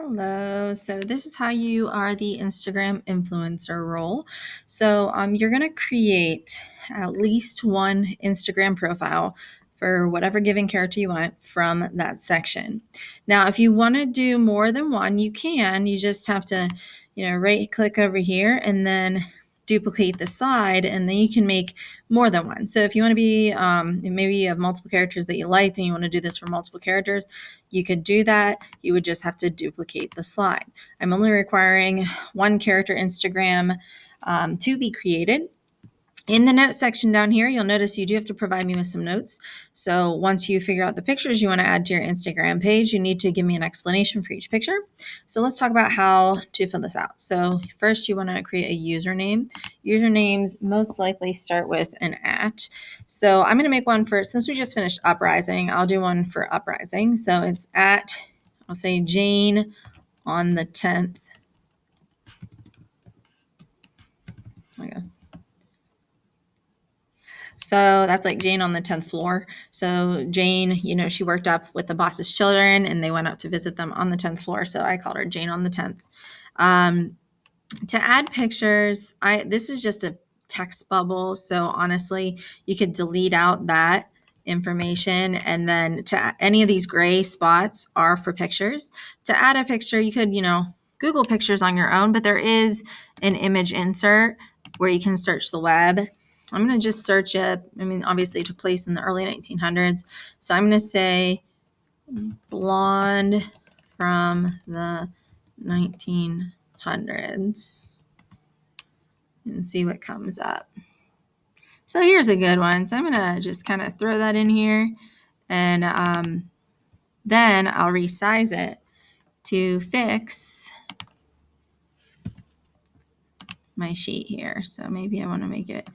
Hello. So this is how you are the Instagram influencer role. So you're going to create at least one Instagram profile for whatever given character you want from that section. Now, if you want to do more than one, you can. You just have to, right click over here and then duplicate the slide, and then you can make more than one. So if you want to be, maybe you have multiple characters that you liked and you want to do this for multiple characters, you could do that. You would just have to duplicate the slide. I'm only requiring one character Instagram to be created. In the notes section down here, you'll notice you do have to provide me with some notes. So once you figure out the pictures you want to add to your Instagram page, you need to give me an explanation for each picture. So let's talk about how to fill this out. So first, you want to create a username. Usernames most likely start with an @ So I'm going to make one for, since we just finished Uprising, I'll do one for Uprising. So it's @ I'll say Jane on the 10th. Oh my God. So that's like Jane on the 10th floor. So Jane, she worked up with the boss's children and they went up to visit them on the 10th floor. So I called her Jane on the 10th. To add pictures, this is just a text bubble. So honestly, you could delete out that information, and then any of these gray spots are for pictures. To add a picture, you could, Google pictures on your own, but there is an image insert where you can search the web. I'm going to just search it. Obviously it took place in the early 1900s. So I'm going to say blonde from the 1900s and see what comes up. So here's a good one. So I'm going to just kind of throw that in here, and then I'll resize it to fix my sheet here. So maybe I want to make it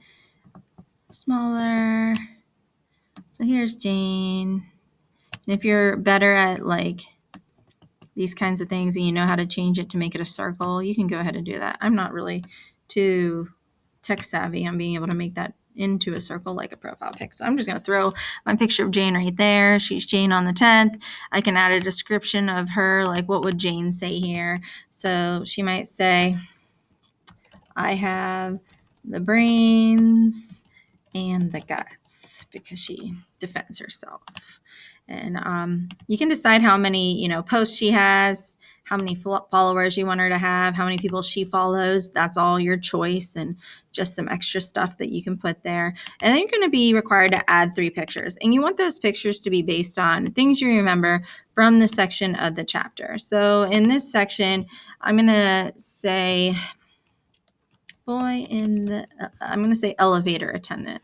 smaller. So here's Jane. And if you're better at like these kinds of things and you know how to change it to make it a circle, you can go ahead and do that. I'm not really too tech savvy on being able to make that into a circle like a profile pic. So I'm just going to throw my picture of Jane right there. She's Jane on the 10th. I can add a description of her, like what would Jane say here? So she might say, I have the brains and the guts, because she defends herself. And you can decide how many, posts she has, how many followers you want her to have, how many people she follows. That's all your choice, and just some extra stuff that you can put there. And then you're going to be required to add 3 pictures. And you want those pictures to be based on things you remember from the section of the chapter. So in this section, I'm going to say I'm going to say elevator attendant.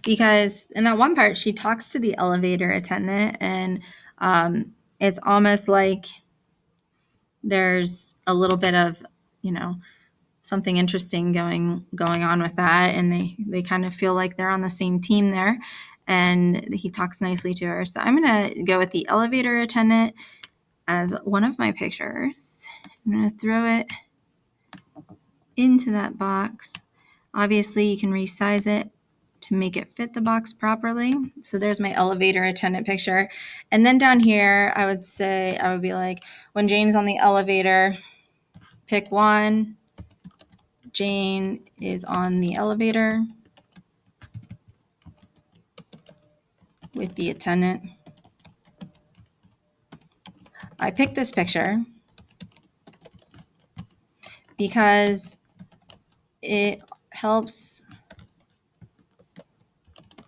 Because in that one part, she talks to the elevator attendant, and it's almost like there's a little bit of, something interesting going on with that, and they kind of feel like they're on the same team there, and he talks nicely to her. So I'm going to go with the elevator attendant as one of my pictures. I'm going to throw it into that box. Obviously, you can resize it to make it fit the box properly. So there's my elevator attendant picture. And then down here, I would be like, when Jane's on the elevator, pick one. Jane is on the elevator with the attendant. I picked this picture because it helps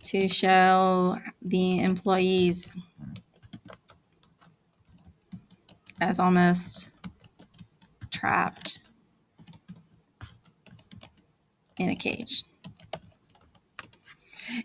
to show the employees as almost trapped in a cage.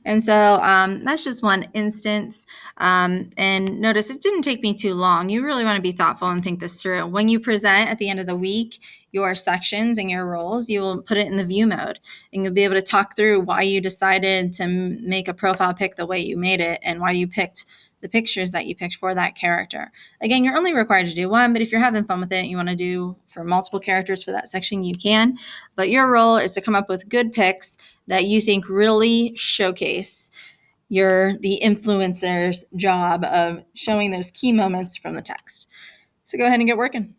And so that's just one instance. And notice it didn't take me too long. You really want to be thoughtful and think this through. When you present at the end of the week your sections and your roles, you will put it in the view mode, and you'll be able to talk through why you decided to make a profile pic the way you made it, and why you picked the pictures that you picked for that character. Again, you're only required to do one, but if you're having fun with it and you want to do for multiple characters for that section, you can. But your role is to come up with good pics that you think really showcase the influencer's job of showing those key moments from the text. So go ahead and get working.